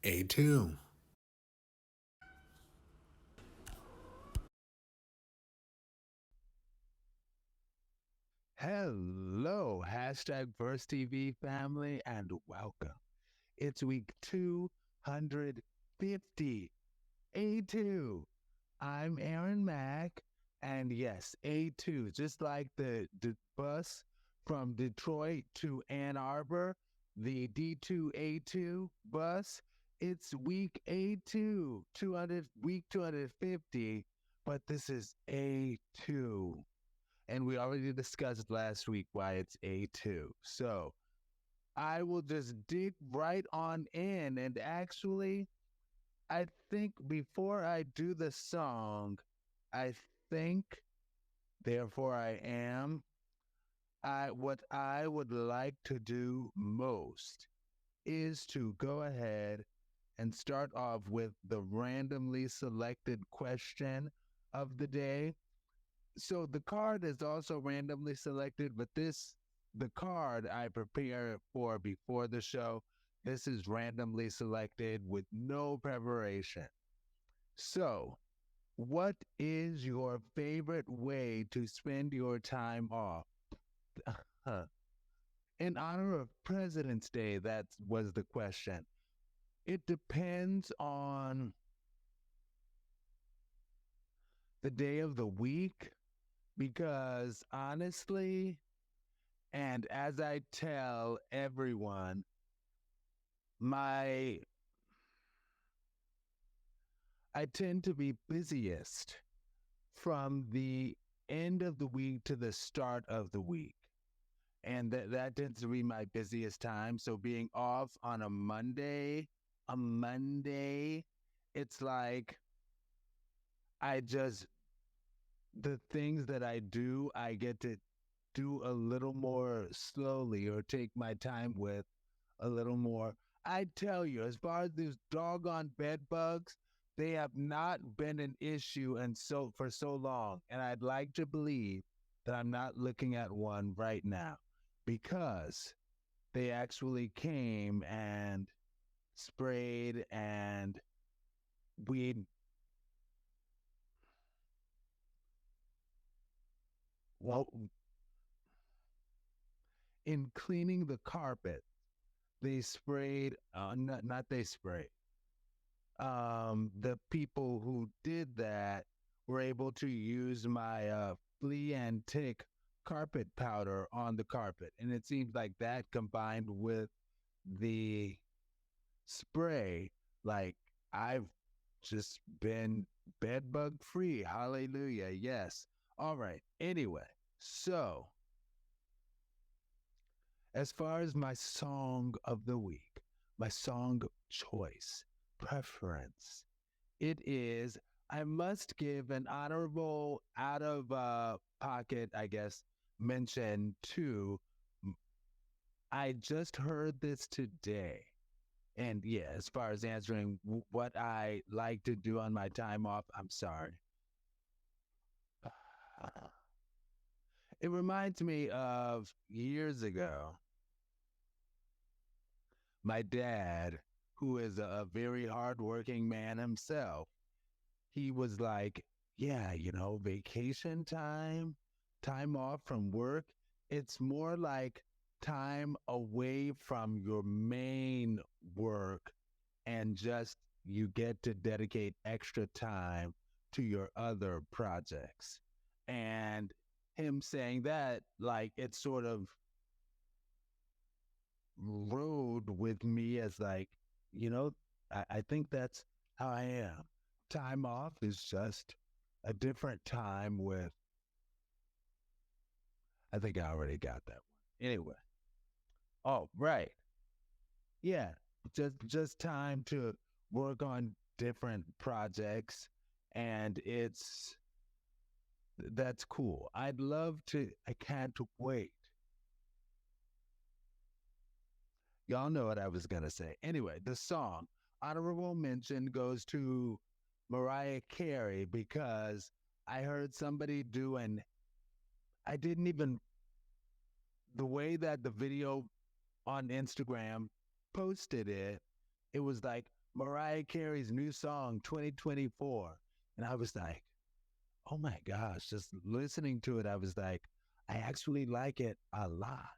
A2. Hello, hashtag First TV family, and welcome. It's week 250, A2. I'm Aaron Mack, and yes, A2, just like the bus from Detroit to Ann Arbor, the D2A2 bus, it's week A2, 200, week 250, but this is A2. And we already discussed last week why it's A2. So I will just dig right on in. And actually, I think before I do the song, I think, therefore I am, what I would like to do most is to go ahead and start off with the randomly selected question of the day. So the card is also randomly selected, but the card I prepare for before the show, this is randomly selected with no preparation. So, what is your favorite way to spend your time off? In honor of President's Day, that was the question. It depends on the day of the week because honestly, and as I tell everyone, my I tend to be busiest from the end of the week to the start of the week. And that tends to be my busiest time. So being off on a Monday, it's like I just the things that I do, I get to do a little more slowly or take my time with a little more. I tell you, as far as these doggone bed bugs, they have not been an issue and so for so long. And I'd like to believe that I'm not looking at one right now because they actually came and sprayed and we well in cleaning the carpet, they sprayed not they sprayed the people who did that were able to use my flea and tick carpet powder on the carpet. And it seems like that combined with the spray, like I've just been bed bug free. Hallelujah. Yes. All right. Anyway, so as far as my song of the week, my song choice, preference, it is, I must give an honorable out of pocket, I guess, mention to, I just heard this today. And yeah, as far as answering what I like to do on my time off, I'm sorry. It reminds me of years ago, my dad, who is a very hardworking man himself, he was like, yeah, vacation time off from work, it's more like time away from your main work and just you get to dedicate extra time to your other projects. And him saying that, like, it sort of rode with me as like, you know, I think that's how I am. Time off is just a different time with, I think I already got that one. Anyway. Oh, right. Yeah. Just time to work on different projects and that's cool. I can't wait. Y'all know what I was gonna say. Anyway, the song honorable mention goes to Mariah Carey because I heard somebody do an I didn't even the way that the video on Instagram posted it, it was like Mariah Carey's new song, 2024. And I was like, oh my gosh, just listening to it, I was like, I actually like it a lot.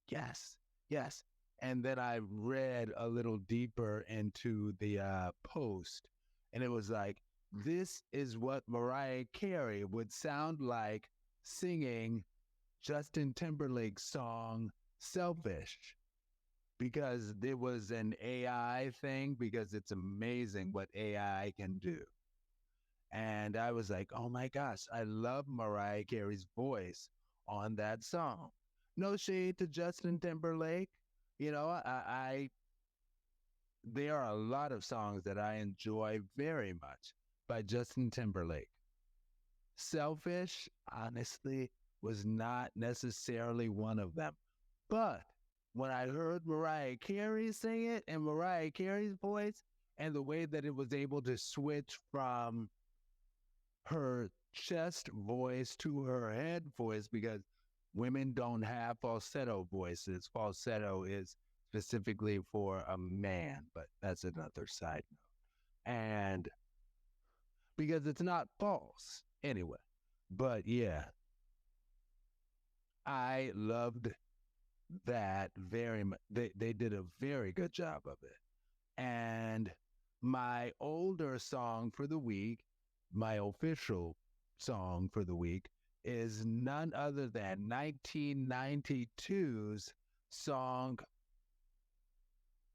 Yes, yes. And then I read a little deeper into the post, and it was like, this is what Mariah Carey would sound like singing Justin Timberlake's song Selfish, because there was an AI thing, because it's amazing what AI can do. And I was like, oh my gosh, I love Mariah Carey's voice on that song. No shade to Justin Timberlake. You know, there are a lot of songs that I enjoy very much by Justin Timberlake. Selfish, honestly, was not necessarily one of them. But when I heard Mariah Carey sing it and Mariah Carey's voice and the way that it was able to switch from her chest voice to her head voice, because women don't have falsetto voices. Falsetto is specifically for a man, but that's another side note. And because it's not false anyway. But yeah, I loved that very much. They did a very good job of it. And my older song for the week, my official song for the week, is none other than 1992's song,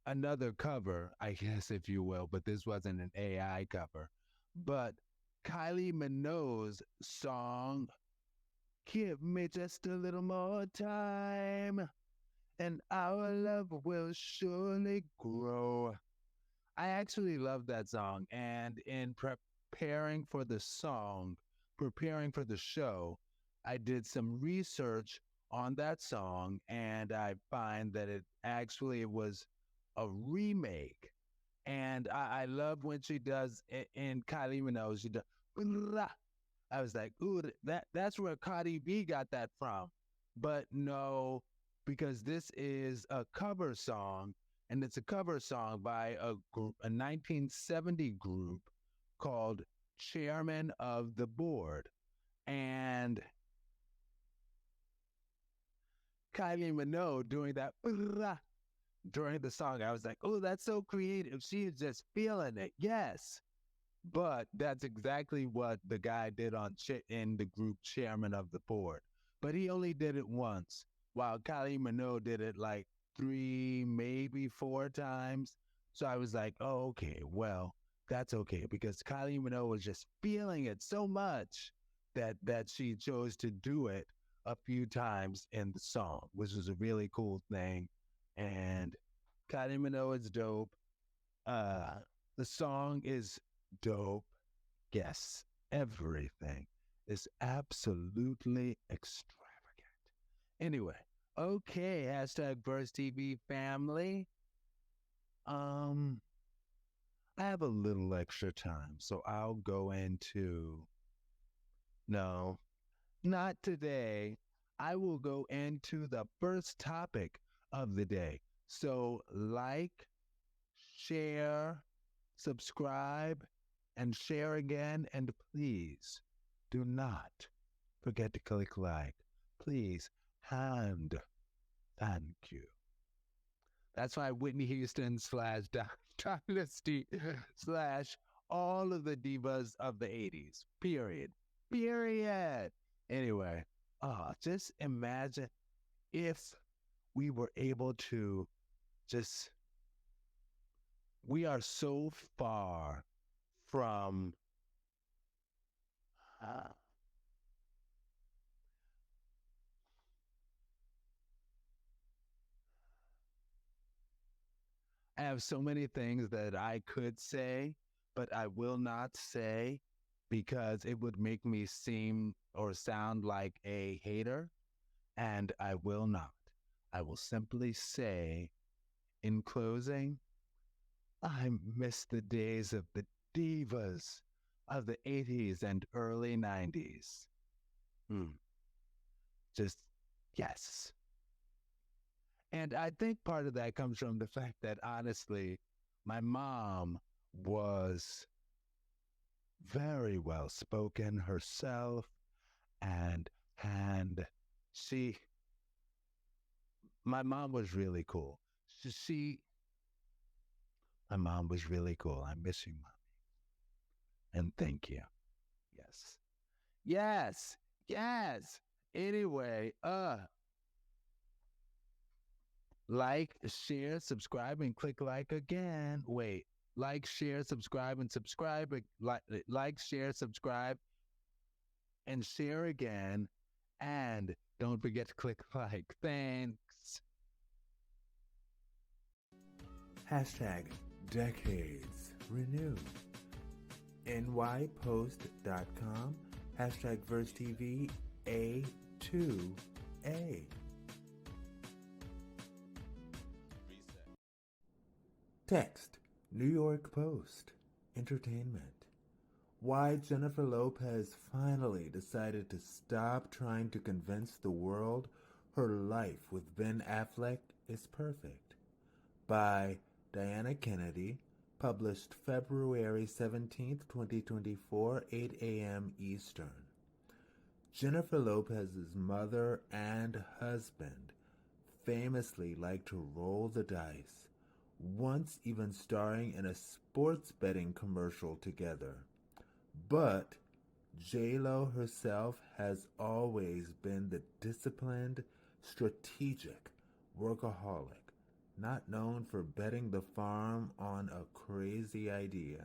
another cover, I guess, if you will, but this wasn't an AI cover. But Kylie Minogue's song, Give Me Just a Little More Time, and Our Love Will Surely Grow. I actually love that song. And in preparing for the song, preparing for the show, I did some research on that song, and I find that it actually was a remake. And I love when she does in Kylie Minogue, she does, blah. I was like, ooh, that's where Cardi B got that from. But no, because this is a cover song, and it's a cover song by a 1970 group called Chairman of the Board. And Kylie Minogue doing that during the song, I was like, oh, that's so creative. She is just feeling it. Yes. But that's exactly what the guy did in the group Chairman of the Board. But he only did it once, while Kylie Minogue did it like 3, maybe 4 times. So I was like, oh, okay, well, that's okay, because Kylie Minogue was just feeling it so much that she chose to do it a few times in the song, which was a really cool thing. And Kylie Minogue is dope. The song is dope. Yes, everything is absolutely extravagant. Anyway, okay, hashtag Burst TV family. I have a little extra time, so I'll go into, no, not today. I will go into the first topic of the day. So like, share, subscribe, and share again. And please do not forget to click like. Please, and thank you. That's why Whitney Houston / Dynasty / all of the divas of the 80s. Period. Period. Anyway, just imagine if we were able to just, we are so far from I have so many things that I could say, but I will not say, because it would make me seem or sound like a hater, and I will not. I will simply say, in closing, I miss the days of the divas of the 80s and early 90s. Just, yes. And I think part of that comes from the fact that, honestly, My mom was very well spoken herself, and and she my mom was really cool. She my mom was really cool. I miss you, mom, and thank you. Yes. Yes. Yes. Anyway, like, share, subscribe, and click like again. Wait, like, share, subscribe, and subscribe. Like, share, subscribe, and share again. And don't forget to click like. Thanks. Hashtag decades renew. NYPost.com. Hashtag VerseTV A2A. Text New York Post. Entertainment. Why Jennifer Lopez finally decided to stop trying to convince the world her life with Ben Affleck is perfect. By Diana Kennedy, published February 17th, 2024, 8 a.m. Eastern. Jennifer Lopez's mother and husband famously liked to roll the dice, once even starring in a sports betting commercial together. But J-Lo herself has always been the disciplined, strategic workaholic, not known for betting the farm on a crazy idea.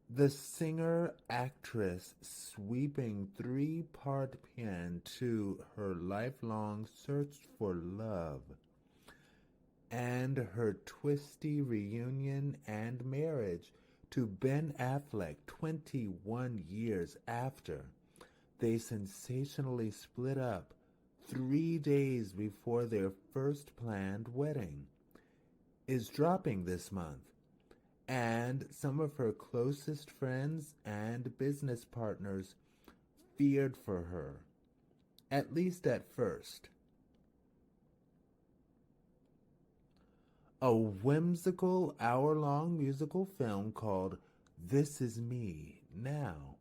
The singer-actress sweeping three-part pen to her lifelong search for love and her twisty reunion and marriage to Ben Affleck 21 years after they sensationally split up 3 days before their first planned wedding, is dropping this month, and some of her closest friends and business partners feared for her, at least at first. A whimsical hour-long musical film called This Is Me Now,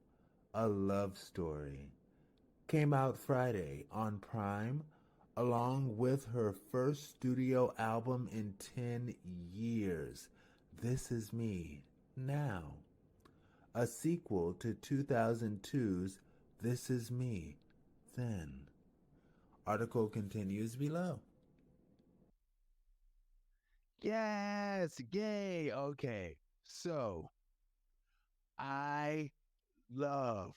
a love story, came out Friday on Prime, along with her first studio album in 10 years, This Is Me Now, a sequel to 2002's This Is Me Then. Article continues below. Yes. Yay. Okay. So I love,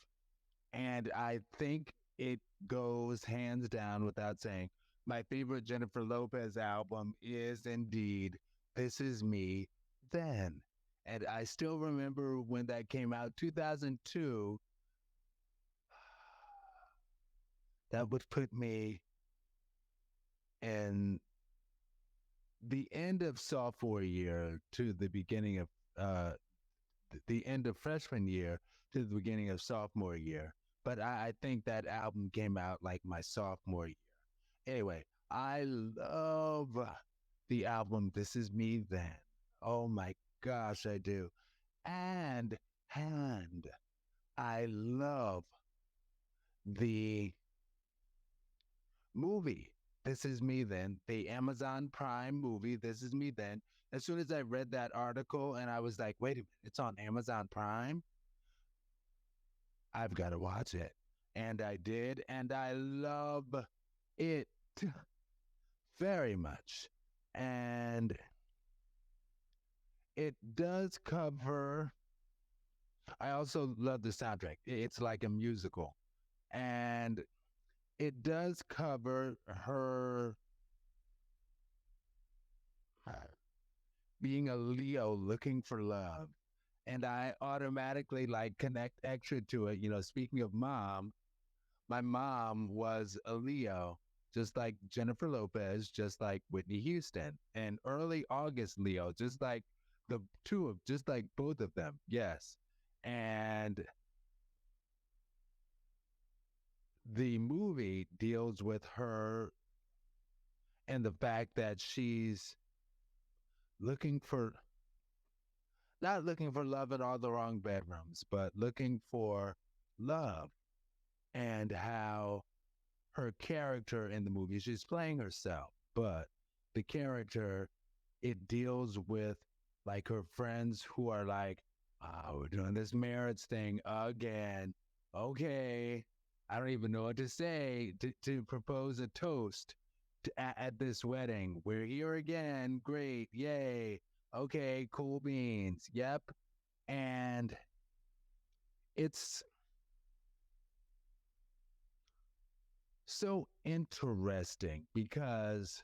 and I think it goes hands down without saying, my favorite Jennifer Lopez album is indeed This Is Me Then. And I still remember when that came out, 2002. That would put me in the end of sophomore year to the beginning of the end of freshman year to the beginning of sophomore year. But I think that album came out like my sophomore year. Anyway, I love the album This Is Me Then. Oh my gosh, I do. And I love the movie This Is Me Then, the Amazon Prime movie This Is Me Then. As soon as I read that article and I was like, wait a minute, it's on Amazon Prime? I've got to watch it. And I did, and I love it very much. And it does cover, I also love the soundtrack. It's like a musical. And it does cover her being a Leo looking for love. And I automatically like connect extra to it. You know, speaking of mom, my mom was a Leo, just like Jennifer Lopez, just like Whitney Houston, and early August Leo, just like both of them. Yes. And the movie deals with her and the fact that she's looking for, not looking for love in all the wrong bedrooms, but looking for love, and how her character in the movie, she's playing herself, but the character, it deals with like her friends who are like, oh, we're doing this marriage thing again. Okay. I don't even know what to say to propose a toast at this wedding. We're here again. Great. Yay. Okay. Cool beans. Yep. And it's so interesting because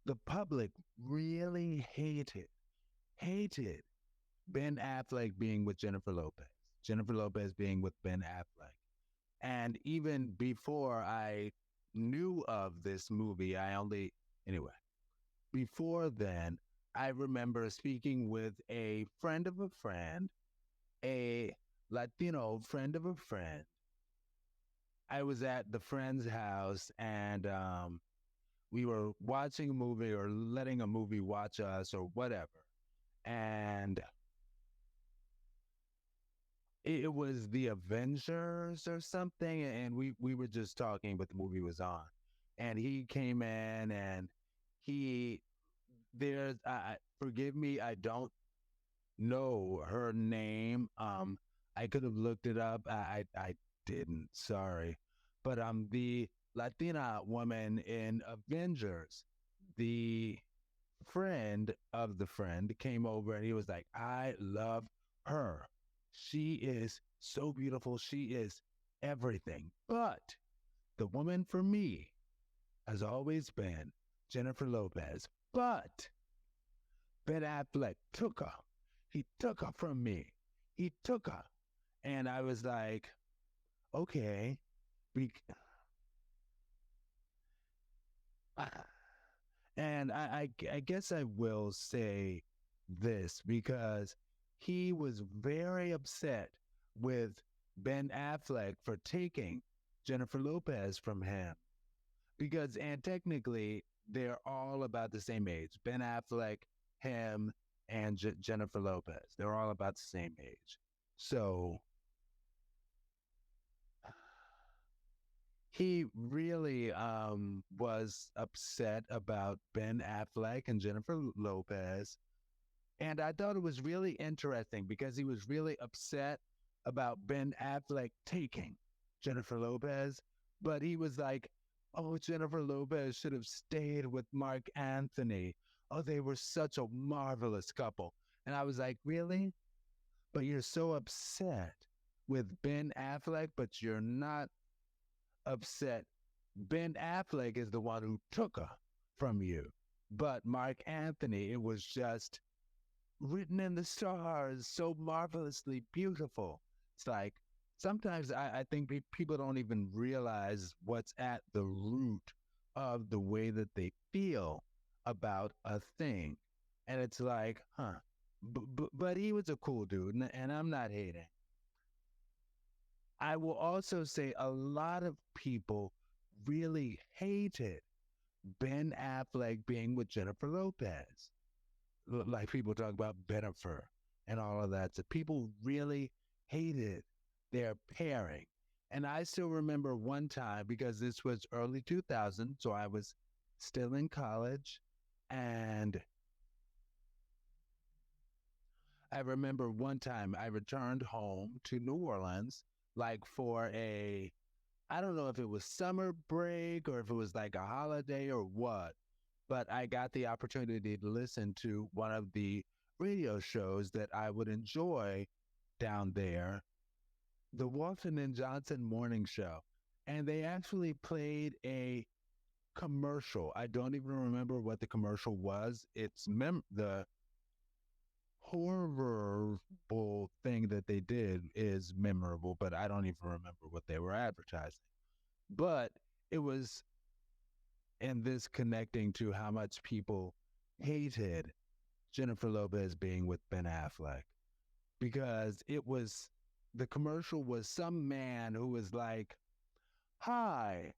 the public really hated Ben Affleck being with Jennifer Lopez being with Ben Affleck. And even before I knew of this movie, anyway, before then, I remember speaking with a friend of a friend, a Latino friend of a friend. I was at the friend's house, and we were watching a movie or letting a movie watch us or whatever. And it was the Avengers or something, and we were just talking, but the movie was on, and he came in, and he there's forgive me, I don't know her name. I could have looked it up. I didn't. Sorry, but the Latina woman in Avengers, the friend of the friend came over and he was like, I love her. She is so beautiful. She is everything. But the woman for me has always been Jennifer Lopez. But Ben Affleck took her. He took her from me. He took her. And I was like, okay. Be- And I guess I will say this because he was very upset with Ben Affleck for taking Jennifer Lopez from him. And technically, they're all about the same age. Ben Affleck, him, and Jennifer Lopez. They're all about the same age. So he really was upset about Ben Affleck and Jennifer Lopez. And I thought it was really interesting because he was really upset about Ben Affleck taking Jennifer Lopez. But he was like, oh, Jennifer Lopez should have stayed with Mark Anthony. Oh, they were such a marvelous couple. And I was like, really? But you're so upset with Ben Affleck, but you're not upset. Ben Affleck is the one who took her from you. But Mark Anthony, it was just written in the stars, so marvelously beautiful. It's like sometimes I think people don't even realize what's at the root of the way that they feel about a thing. And it's like, huh. But he was a cool dude, and I'm not hating. I will also say a lot of people really hated Ben Affleck being with Jennifer Lopez. Like people talk about Bennifer and all of that. So people really hated their pairing. And I still remember one time, because this was early 2000, so I was still in college. And I remember one time I returned home to New Orleans, like for I don't know if it was summer break or if it was like a holiday or what, but I got the opportunity to listen to one of the radio shows that I would enjoy down there, the Walton and Johnson Morning Show. And they actually played a commercial. I don't even remember what the commercial was. It's the horrible thing that they did is memorable, but I don't even remember what they were advertising. But it was in this connecting to how much people hated Jennifer Lopez being with Ben Affleck, because the commercial was some man who was like, hi,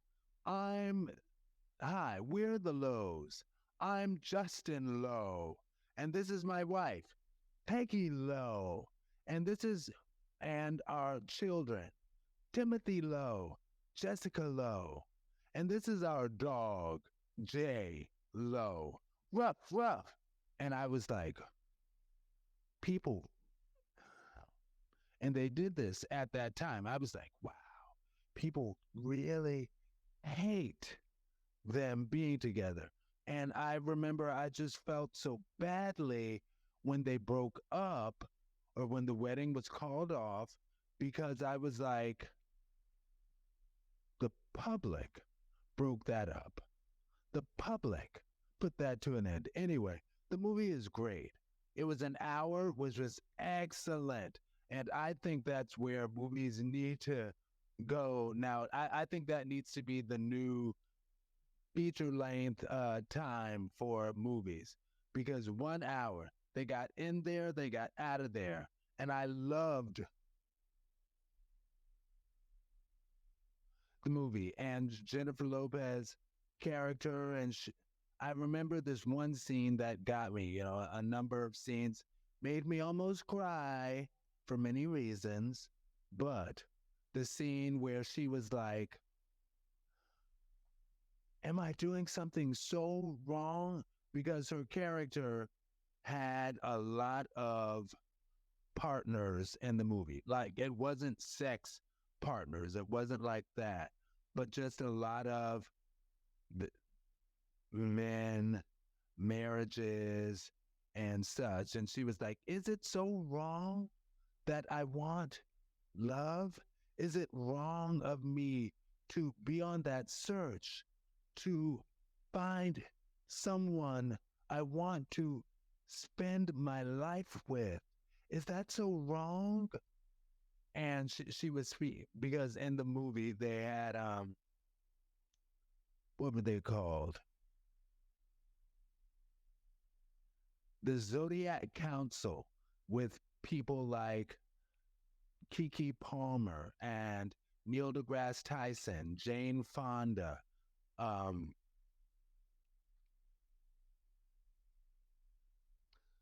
I'm, hi, we're the Lows. I'm Justin Lowe, and this is my wife, Peggy Lowe, and our children, Timothy Lowe, Jessica Lowe, and this is our dog, Jay Lowe. Ruff, ruff. And I was like, people, and they did this at that time. I was like, wow, people really hate them being together. And I remember I just felt so badly when they broke up or when the wedding was called off because I was like, the public broke that up. The public put that to an end. Anyway, the movie is great. It was an hour, which was excellent. And I think that's where movies need to go. Now, I think that needs to be the new feature length time for movies because 1 hour, they got in there, they got out of there. And I loved the movie and Jennifer Lopez character. And I remember this one scene that got me, a number of scenes made me almost cry for many reasons. But the scene where she was like, am I doing something so wrong? Because her character had a lot of partners in the movie. Like, it wasn't sex partners, it wasn't like that, but just a lot of men, marriages, and such. And she was like, is it so wrong that I want love? Is it wrong of me to be on that search to find someone I want to spend my life with? Is that so wrong? And she was sweet because in the movie they had what were they called? The Zodiac Council with people like Kiki Palmer and Neil deGrasse Tyson, Jane Fonda,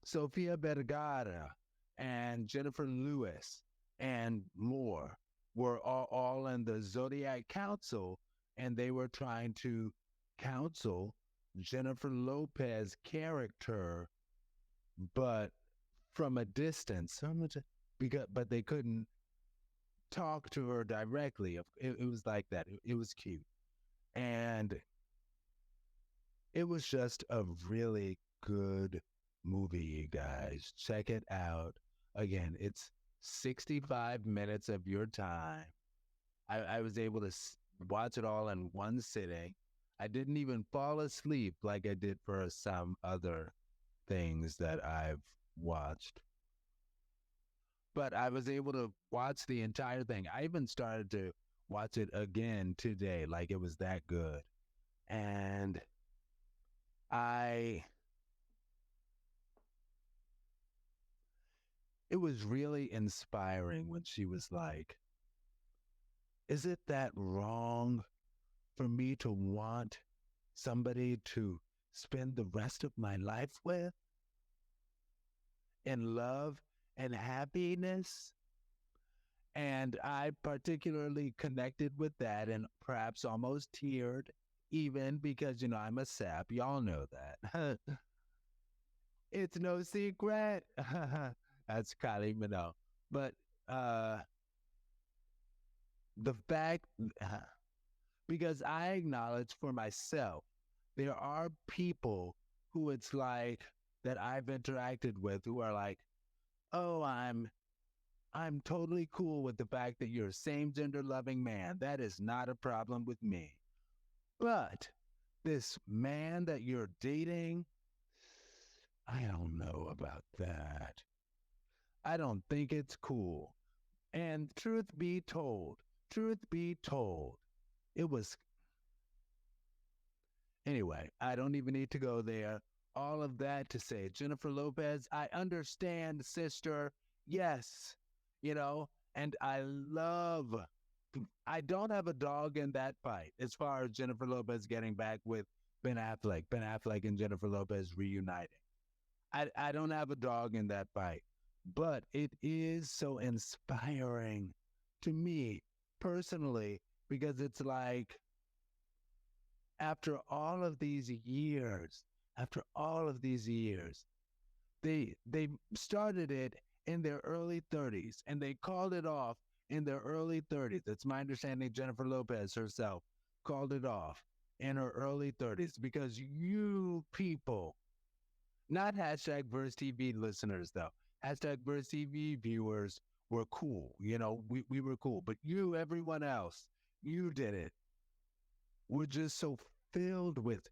Sofia Vergara, and Jennifer Lewis, and more were all in the Zodiac Council, and they were trying to counsel Jennifer Lopez character, but from a distance. But they couldn't talk to her directly. It was like that. It was cute. And it was just a really good movie, you guys. Check it out. Again, it's 65 minutes of your time. I was able to watch it all in one sitting. I didn't even fall asleep like I did for some other things that I've watched. But I was able to watch the entire thing. I even started to watch it again today, like it was that good. And it was really inspiring when she was like, is it that wrong for me to want somebody to spend the rest of my life with in love and happiness? And I particularly connected with that and perhaps almost teared even because, I'm a sap. Y'all know that. It's no secret. That's Kylie Minogue. But the fact, because I acknowledge for myself, there are people who it's like that I've interacted with who are like, oh, I'm totally cool with the fact that you're a same gender loving man. That is not a problem with me. But this man that you're dating, I don't know about that. I don't think it's cool. And truth be told, it was. Anyway, I don't even need to go there. All of that to say, Jennifer Lopez, I understand, sister. Yes, and I don't have a dog in that fight as far as Jennifer Lopez getting back with Ben Affleck and Jennifer Lopez reuniting. I don't have a dog in that fight, but it is so inspiring to me personally because it's like after all of these years, after all of these years, they started it in their early 30s and they called it off in their early 30s. It's my understanding Jennifer Lopez herself called it off in her early 30s because you people, not hashtag Verse TV listeners though, hashtag Verse TV viewers were cool. You know, we were cool, but you, everyone else, you did it. We're just so filled with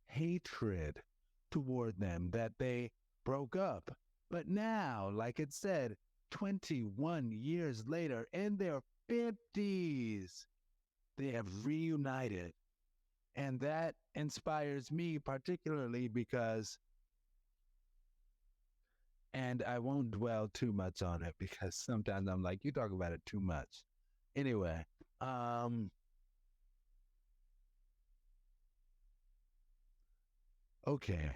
hatred toward them that they broke up. But now, like it said, 21 years later, in their 50s, they have reunited. And that inspires me particularly because, and I won't dwell too much on it because sometimes I'm like, you talk about it too much. Anyway, okay.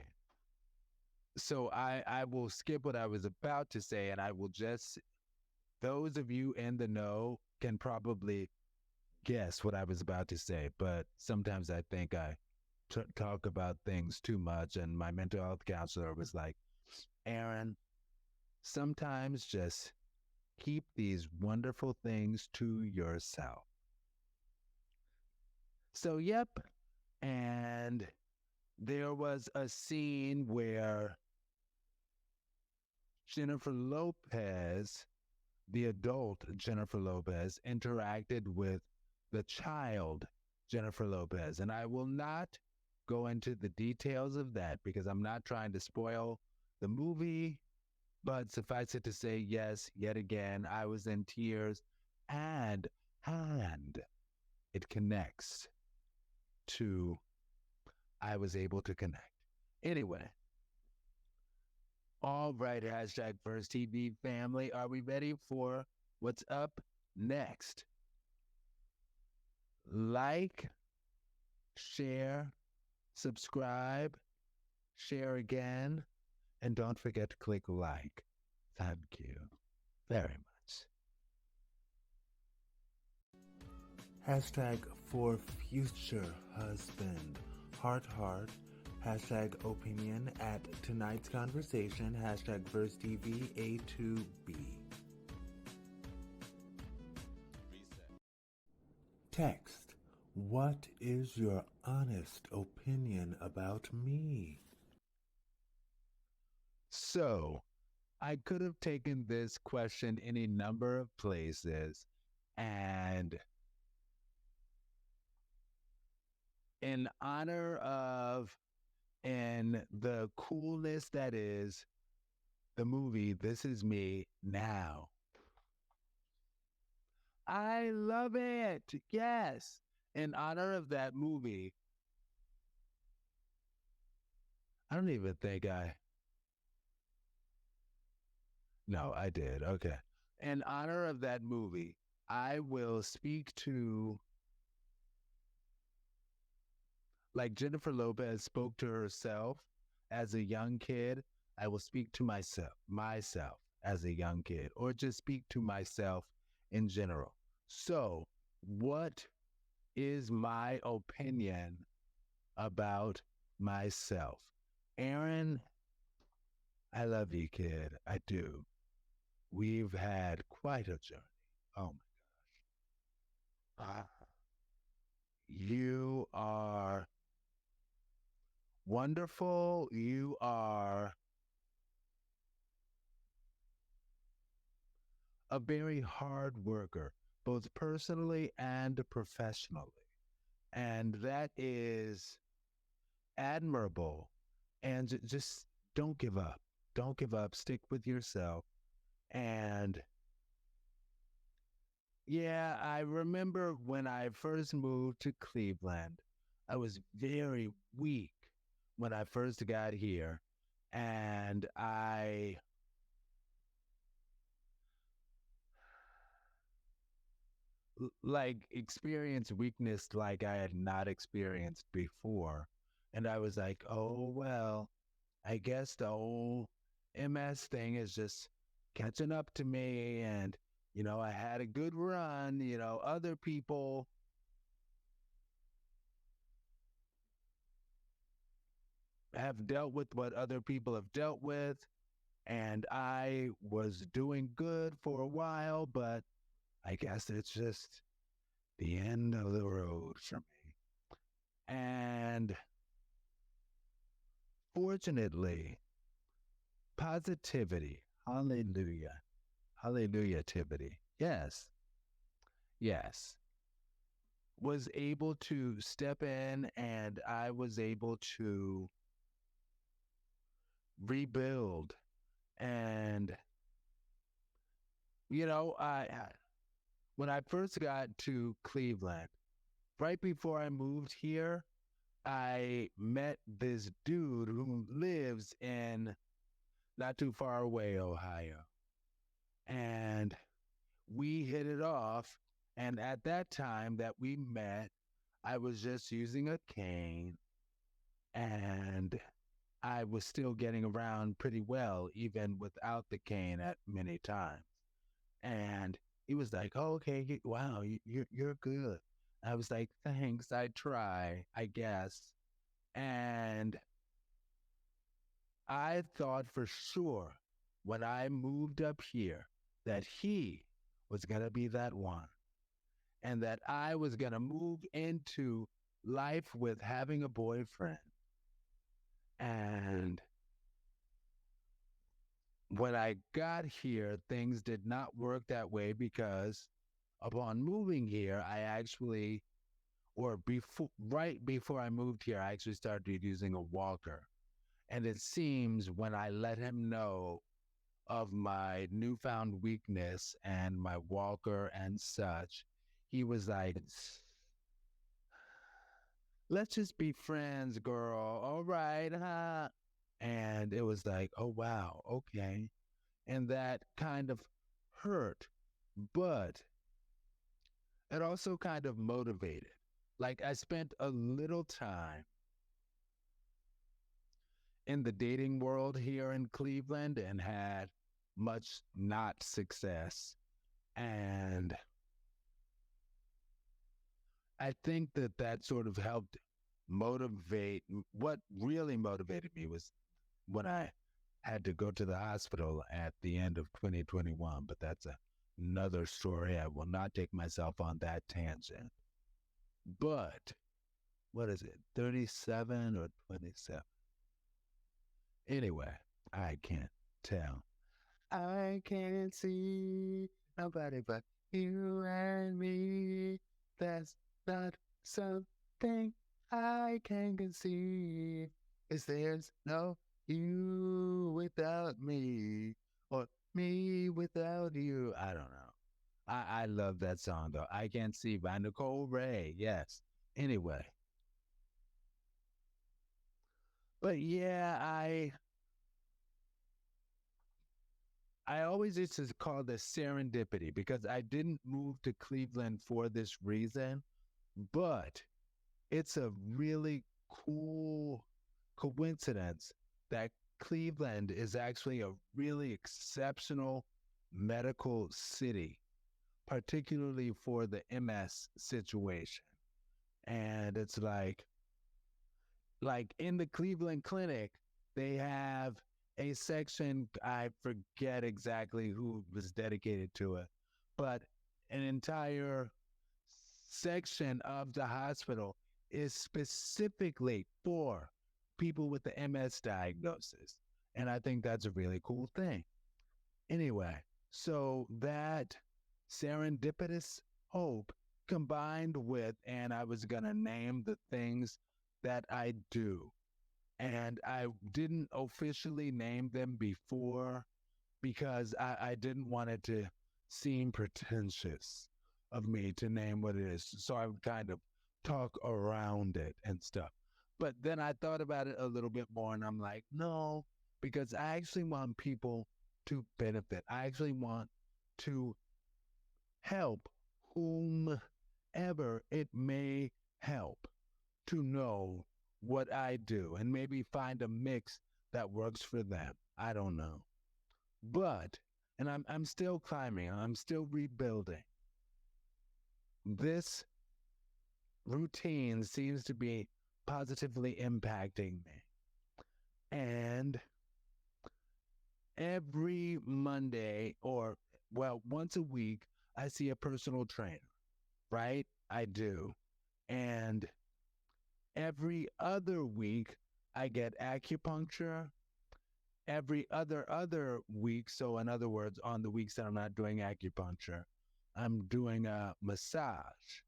So I will skip what I was about to say and I will just, those of you in the know can probably guess what I was about to say, but sometimes I think I talk about things too much. And my mental health counselor was like, Aaron, sometimes just keep these wonderful things to yourself. So, yep. And there was a scene where Jennifer Lopez, the adult Jennifer Lopez, interacted with the child Jennifer Lopez. And I will not go into the details of that because I'm not trying to spoil the movie. But suffice it to say, yes, yet again, I was in tears and it connects to, I was able to connect. Anyway, all right, hashtag First TV family. Are we ready for what's up next? Like, share, subscribe, share again, and don't forget to click like. Thank you very much. Hashtag for future husband. Heart. Hashtag opinion at tonight's conversation. Hashtag Verse TV A2B. Text. What is your honest opinion about me? So, I could have taken this question any number of places, and in honor of and the coolness that is the movie This Is Me Now. I love it. Yes. In honor of that movie, I don't even think no, I did. Okay. In honor of that movie, I will speak to, like Jennifer Lopez spoke to herself as a young kid. I will speak to myself as a young kid, or just speak to myself in general. So, what is my opinion about myself? Aaron, I love you, kid. I do. We've had quite a journey. Oh my gosh. You are wonderful. You are a very hard worker, both personally and professionally. And that is admirable. And just don't give up. Don't give up. Stick with yourself. And yeah, I remember when I first moved to Cleveland, I was very weak when I first got here. And I like experienced weakness like I had not experienced before. And I was like, oh, well, I guess the whole MS thing is just catching up to me. And, I had a good run. Other people have dealt with what other people have dealt with. And I was doing good for a while, but I guess it's just the end of the road for me. And fortunately, positivity, hallelujah, hallelujah, tivity. Yes, yes, was able to step in and I was able to rebuild. And, when I first got to Cleveland, right before I moved here, I met this dude who lives in not too far away, Ohio. And we hit it off. And at that time that we met, I was just using a cane and I was still getting around pretty well, even without the cane at many times. And he was like, oh, okay, wow, you're good. I was like, thanks, I try, I guess. And I thought for sure when I moved up here that he was going to be that one and that I was going to move into life with having a boyfriend. And when I got here, things did not work that way because upon moving here, I actually, right before I moved here, I actually started using a walker. And it seems when I let him know of my newfound weakness and my walker and such, he was like, let's just be friends, girl. All right, huh? And it was like, oh, wow, okay. And that kind of hurt, but it also kind of motivated. Like I spent a little time in the dating world here in Cleveland and had much not success. And I think that sort of helped motivate. What really motivated me was when I had to go to the hospital at the end of 2021, but that's another story. I will not take myself on that tangent. But what is it, 37 or 27? Anyway, I can't tell. I can't see nobody but you and me. That's not something I can conceive. 'Cause there's no you without me, or me without you. I don't know. I love that song though. I Can't See by Nicole Ray. Yes. Anyway, but yeah, I always used to call this serendipity because I didn't move to Cleveland for this reason, but it's a really cool coincidence that Cleveland is actually a really exceptional medical city, particularly for the MS situation. And it's like in the Cleveland Clinic, they have a section, I forget exactly who was dedicated to it, but an entire section of the hospital is specifically for people with the MS diagnosis. And I think that's a really cool thing. Anyway, so that serendipitous hope combined with, and I was going to name the things that I do. And I didn't officially name them before because I didn't want it to seem pretentious of me to name what it is. So I would kind of talk around it and stuff. But then I thought about it a little bit more and I'm like, no, because I actually want people to benefit. I actually want to help whomever it may help to know what I do and maybe find a mix that works for them. I don't know. But, and I'm still climbing, I'm still rebuilding. This routine seems to be positively impacting me. And every Monday, or well, once a week, I see a personal trainer, right? I do. And every other week, I get acupuncture. Every other week, so in other words, on the weeks that I'm not doing acupuncture, I'm doing a massage.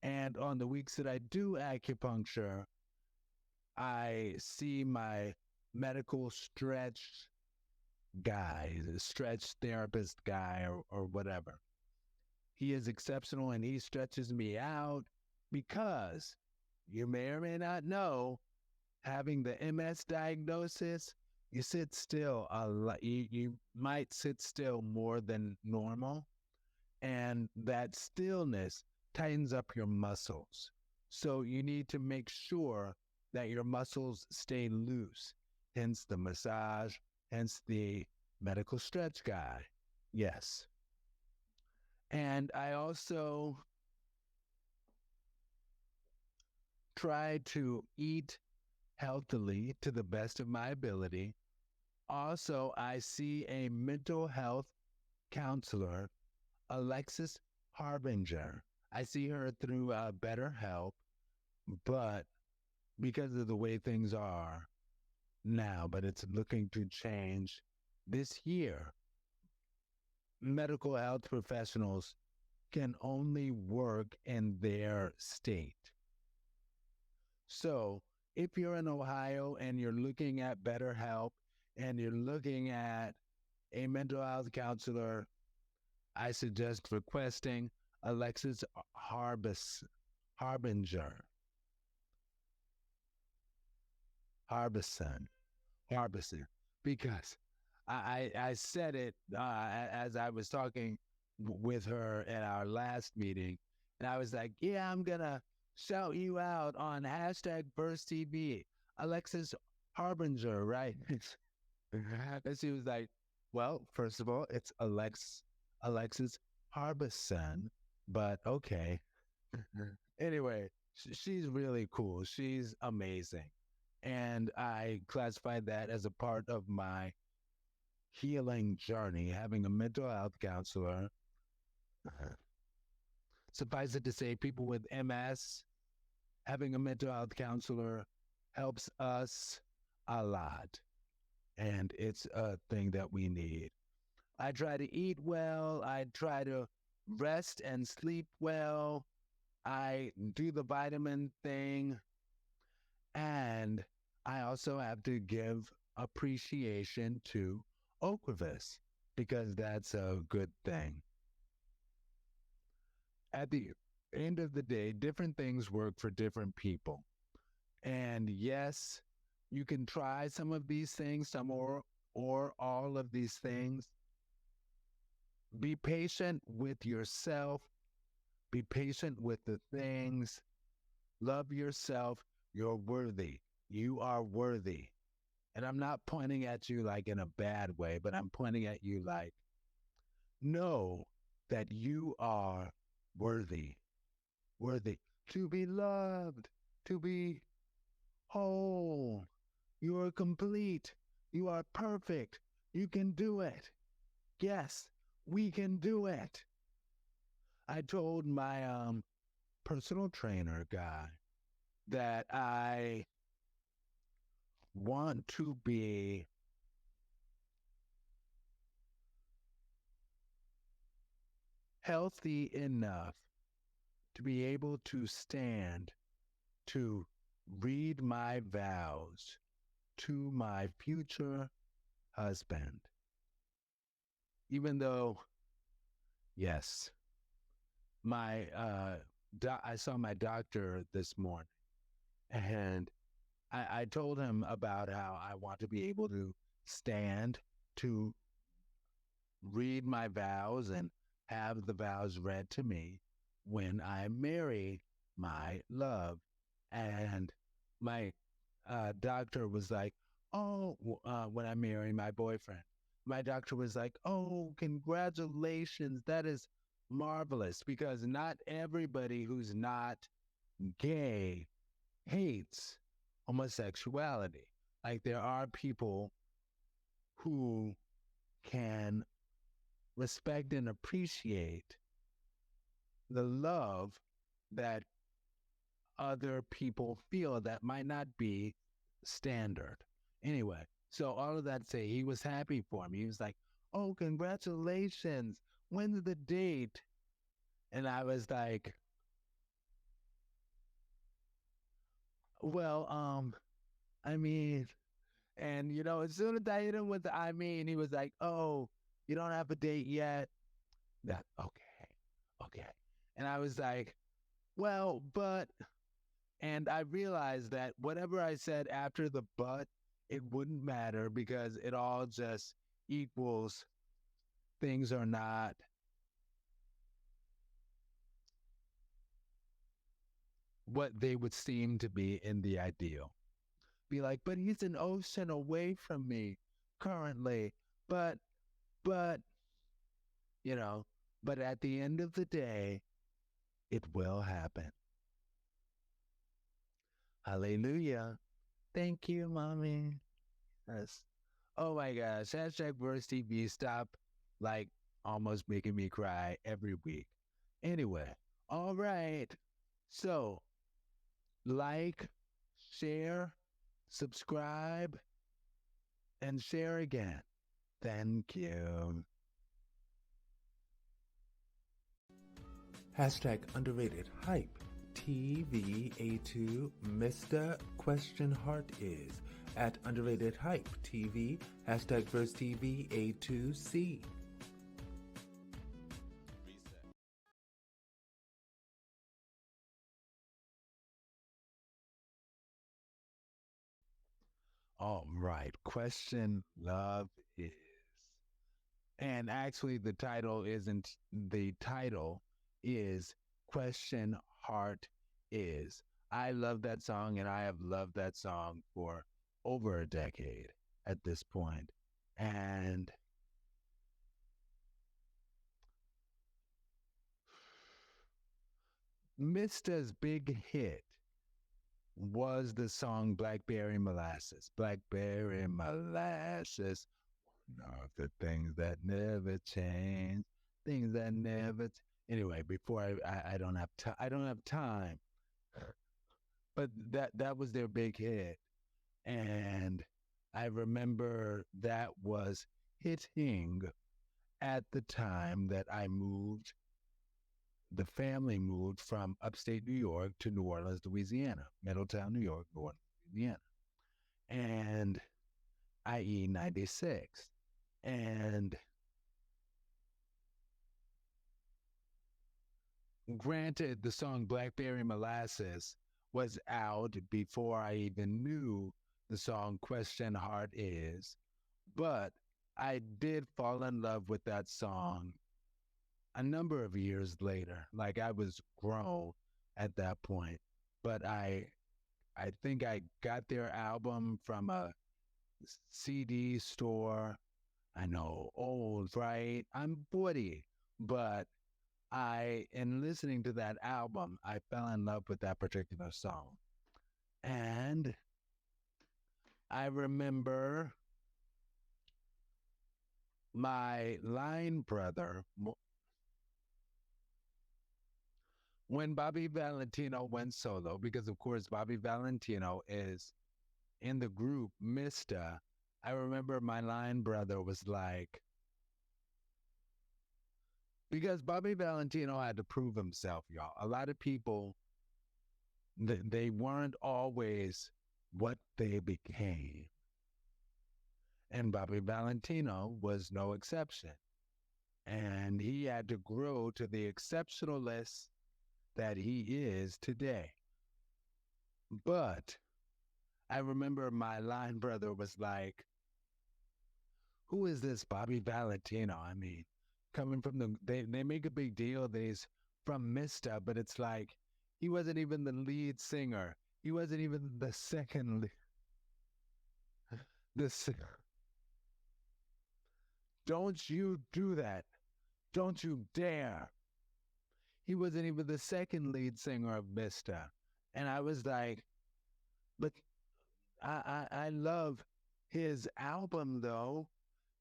And on the weeks that I do acupuncture, I see my medical stretch guy, the stretch therapist guy, or whatever. He is exceptional and he stretches me out because you may or may not know, having the MS diagnosis, you sit still a lot. You might sit still more than normal. And that stillness tightens up your muscles. So you need to make sure that your muscles stay loose. Hence the massage, hence the medical stretch guy. Yes. And I also try to eat healthily to the best of my ability. Also, I see a mental health counselor, Alexis Harbinger. I see her through BetterHelp, but because of the way things are now, but it's looking to change this year, medical health professionals can only work in their state. So if you're in Ohio and you're looking at BetterHelp and you're looking at a mental health counselor, I suggest requesting Alexis Harbinger, Harbison, because I said it as I was talking with her at our last meeting, and I was like, yeah, I'm gonna shout you out on hashtag Burst TV, Alexis Harbinger, right? And she was like, well, first of all, it's Alexis Harbison, but okay. Anyway, she's really cool. She's amazing. And I classified that as a part of my healing journey, having a mental health counselor. Suffice it to say, people with MS, having a mental health counselor helps us a lot. And it's a thing that we need. I try to eat well. I try to rest and sleep well. I do the vitamin thing. And I also have to give appreciation to Ocrevus because that's a good thing. At the end of the day, different things work for different people. And yes, you can try some of these things, some or all of these things. Be patient with yourself. Be patient with the things. Love yourself. You're worthy. You are worthy. And I'm not pointing at you like in a bad way, but I'm pointing at you like, know that you are worthy, worthy to be loved, to be whole. You are complete. You are perfect. You can do it. Yes, we can do it. I told my personal trainer guy that I want to be healthy enough to be able to stand to read my vows to my future husband. Even though, yes, my I saw my doctor this morning, and I told him about how I want to be able to stand to read my vows and have the vows read to me when I marry my love. And my doctor was like, oh, when I married my boyfriend, my doctor was like, oh, congratulations. That is marvelous because not everybody who's not gay hates homosexuality. Like there are people who can respect and appreciate the love that other people feel that might not be standard. Anyway, so all of that to say, he was happy for me. He was like, oh, congratulations. When's the date? And I was like, well, I mean, and as soon as I hit him with the I mean, he was like, oh, you don't have a date yet? That okay. And I was like, well, but and I realized that whatever I said after the but, it wouldn't matter because it all just equals things are not what they would seem to be in the ideal. Be like, but he's an ocean away from me currently. But, but, you know, but at the end of the day, it will happen. Hallelujah. Thank you, mommy. Yes. Oh my gosh. Hashtag Verse TV. Stop like almost making me cry every week. Anyway, all right. So, like, share, subscribe, and share again. Thank you. Hashtag underrated hype. TVA2 Mr. Question Heart is at underrated hype TV. Hashtag Verse TV A2C. All right. Question love is. And actually, the title is Question Heart Is. I love that song, and I have loved that song for over a decade at this point. And Mista's big hit was the song Blackberry Molasses. Blackberry Molasses. One of the things that never change. Things that never. Anyway, before I don't have I don't have time. But that was their big hit, and I remember that was hitting at the time that the family moved from upstate New York to New Orleans, Louisiana, Middletown, New York, New Orleans, Louisiana, and i.e. 96. And granted, the song Blackberry Molasses was out before I even knew the song Question Heart Is, but I did fall in love with that song a number of years later. Like I was grown at that point, but I think I got their album from a CD store. I know, old, right? I'm 40, but in listening to that album, I fell in love with that particular song. And I remember my line brother, when Bobby Valentino went solo, because of course Bobby Valentino is in the group Mista, I remember my line brother was like, because Bobby Valentino had to prove himself, y'all. A lot of people, they weren't always what they became. And Bobby Valentino was no exception. And he had to grow to the exceptionalist that he is today. But I remember my line brother was like, who is this Bobby Valentino? I mean, coming from they make a big deal that he's from Mista, but it's like he wasn't even the lead singer. He wasn't even the second. this, don't you do that. Don't you dare. He wasn't even the second lead singer of Mista. And I was like, but I love his album though.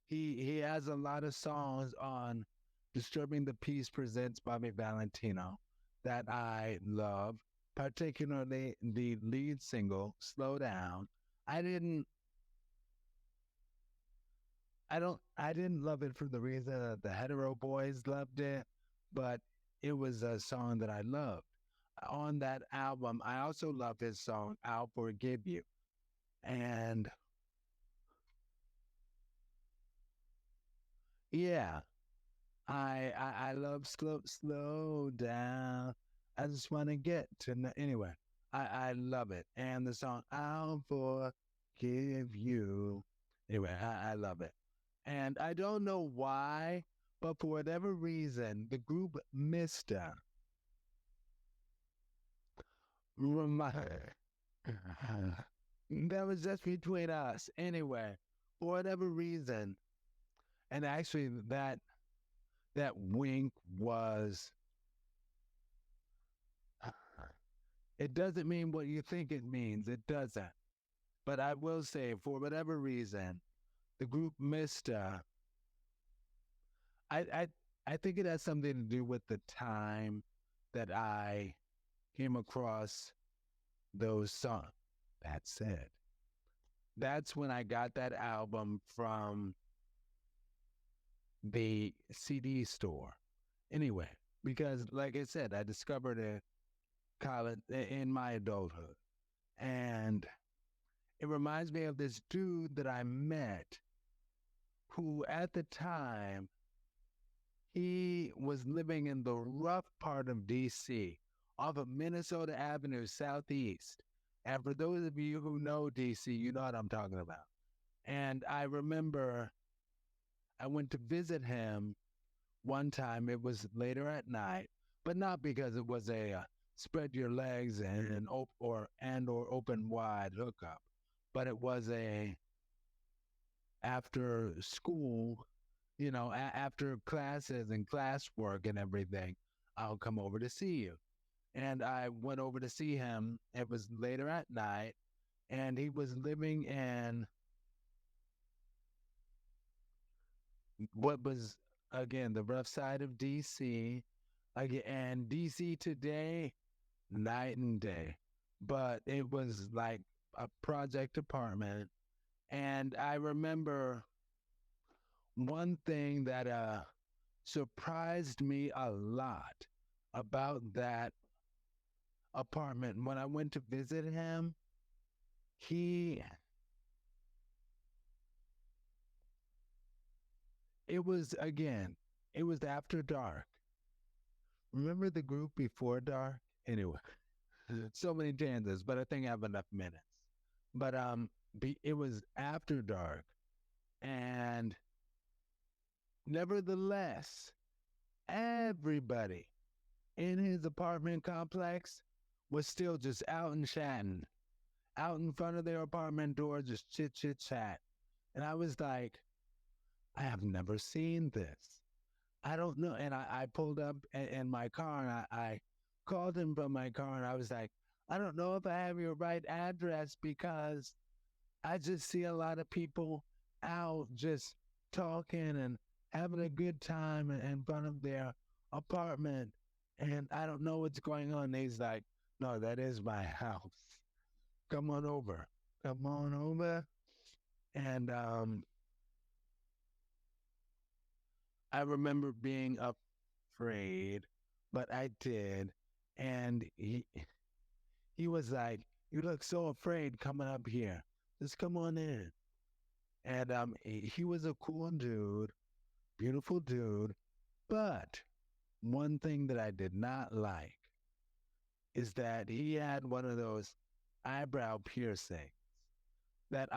He has a lot of songs on Disturbing the Peace presents Bobby Valentino that I love, particularly the lead single, Slow Down. I didn't I didn't love it for the reason that the hetero boys loved it, but it was a song that I loved. On that album, I also love his song I'll Forgive You. And yeah, I love slow down. I just want to get to anyway. I love it, and the song "I'll Forgive You." Anyway, I love it, and I don't know why, but for whatever reason, the group Mister remind that was just between us. Anyway, for whatever reason, and actually that wink was. It doesn't mean what you think it means. It doesn't. But I will say, for whatever reason, the group missed. I I I think it has something to do with the time that I came across those songs. That said, that's when I got that album from the CD store. Anyway, because like I said, I discovered it college in my adulthood, and it reminds me of this dude that I met who at the time he was living in the rough part of DC off of Minnesota Avenue Southeast. And for those of you who know DC, you know what I'm talking about. And I remember I went to visit him one time. It was later at night, but not because it was a spread your legs and or open wide hookup, but it was a after school, after classes and classwork and everything, I'll come over to see you. And I went over to see him. It was later at night, and he was living in what was, again, the rough side of DC. Again, and DC today, night and day. But it was like a project apartment. And I remember one thing that surprised me a lot about that apartment. When I went to visit him, he, it was after dark. Remember the group Before Dark? Anyway, so many tangents, but I think I have enough minutes. But it was after dark, and nevertheless, everybody in his apartment complex was still just out and chatting, out in front of their apartment door, just chit chat. And I was like, I have never seen this. I don't know. And I pulled up in my car and I called him from my car and I was like, I don't know if I have your right address because I just see a lot of people out just talking and having a good time in front of their apartment. And I don't know what's going on. And he's like, no, that is my house. Come on over. Come on over. And I remember being afraid, but I did. And he was like, you look so afraid coming up here. Just come on in. And he was a cool dude, beautiful dude. But one thing that I did not like is that he had one of those eyebrow piercings that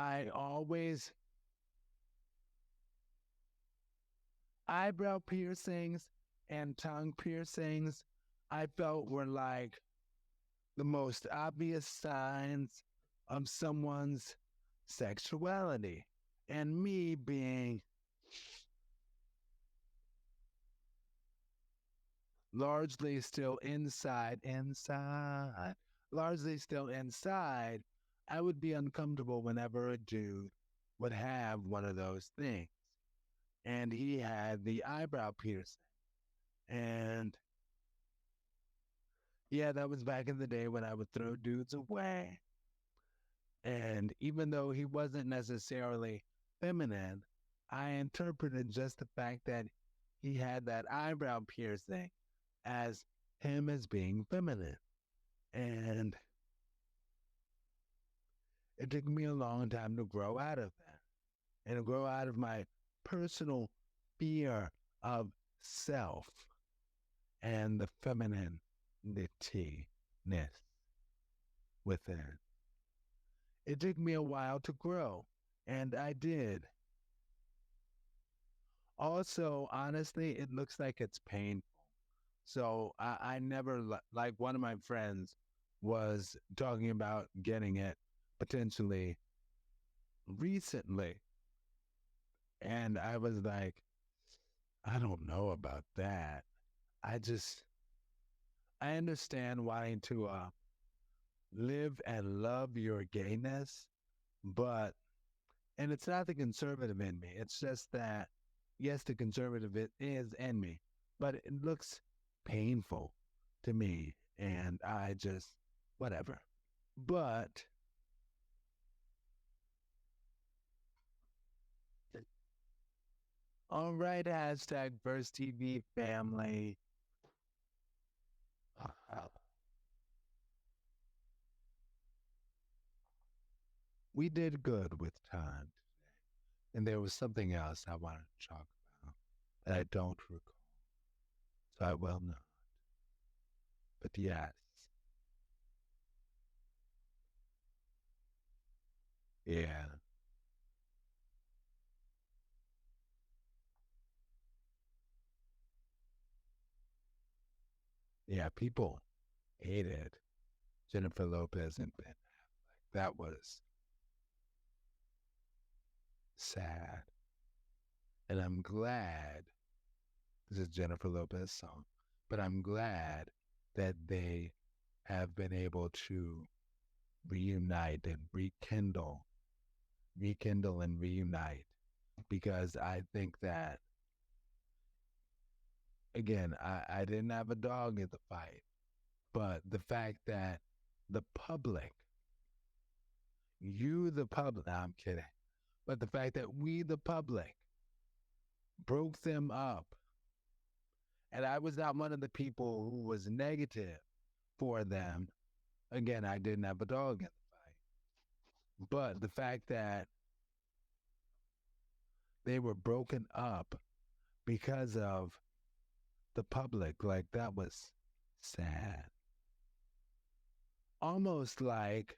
eyebrow piercings and tongue piercings, I felt were like the most obvious signs of someone's sexuality and me being largely still largely still inside, I would be uncomfortable whenever a dude would have one of those things. And he had the eyebrow piercing. And yeah, that was back in the day when I would throw dudes away. And even though he wasn't necessarily feminine, I interpreted just the fact that he had that eyebrow piercing as him as being feminine. And it took me a long time to grow out of that and to grow out of my personal fear of self and the femininity within. It took me a while to grow, and I did. Also, honestly, it looks like it's painful. So I never, like one of my friends was talking about getting it potentially recently. And I was like, I don't know about that. I understand wanting to live and love your gayness, but, and it's not the conservative in me. It's just that, yes, the conservative it is in me, but it looks painful to me. And I just, whatever. But, all right, hashtag First TV family. We did good with time. And there was something else I wanted to talk about that I don't recall. So I will not. But yes. Yeah. Yeah. People hated Jennifer Lopez and Ben Affleck. That was sad. And I'm glad this is Jennifer Lopez's song, but I'm glad that they have been able to reunite and rekindle and reunite, because I think that, again, I didn't have a dog in the fight, but the fact that the public, the public, no, I'm kidding, but the fact that we, the public, broke them up, and I was not one of the people who was negative for them. Again, I didn't have a dog in the fight, but the fact that they were broken up because of the public, like, that was sad. Almost like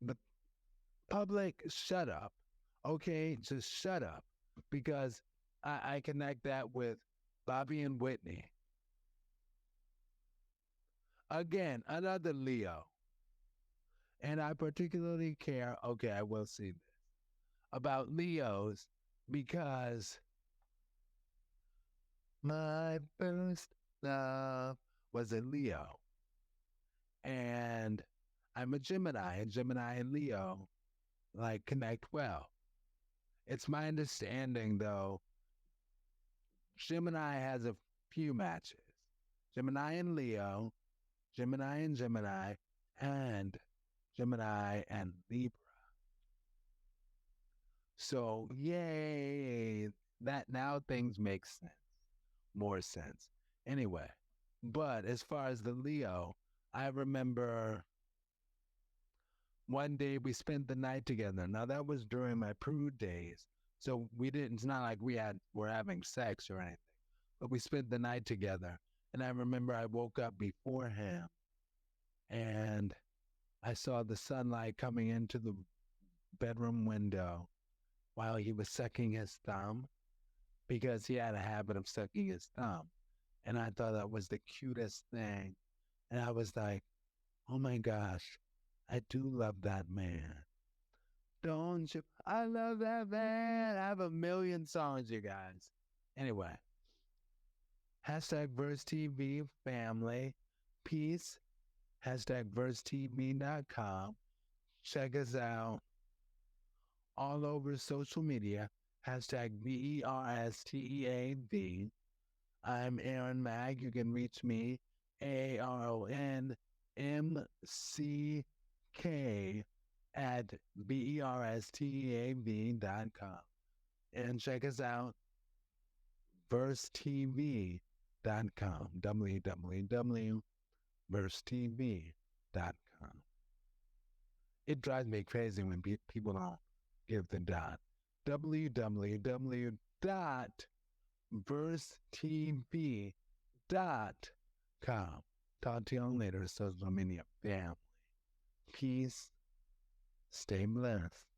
the public, shut up. Okay, just shut up. Because I connect that with Bobby and Whitney. Again, another Leo. And I particularly care, okay, I will see this, about Leos, because my first love was a Leo. And I'm a Gemini, and Gemini and Leo like connect well. It's my understanding, though, Gemini has a few matches. Gemini and Leo, Gemini and Gemini, and Gemini and Libra. So, yay, that now things make sense, more sense. Anyway, but as far as the Leo, I remember one day we spent the night together. Now that was during my prude days. So we didn't, it's not like were having sex or anything, but we spent the night together. And I remember I woke up before him and I saw the sunlight coming into the bedroom window while he was sucking his thumb, because he had a habit of sucking his thumb. And I thought that was the cutest thing. And I was like, oh my gosh, I do love that man. Don't you? I love that man. I have a million songs, you guys. Anyway, hashtag VerseTV family. Peace. Hashtag VerseTV.com. Check us out all over social media. Hashtag VERSTEAV. I'm Aaron Mag. You can reach me AARONMCK at BERSTEAV.com. And check us out versetv.com. www.versetv.com. It drives me crazy when people don't give the dot. www.versetv.com. Talk to you all later, social media family. Peace. Stay blessed.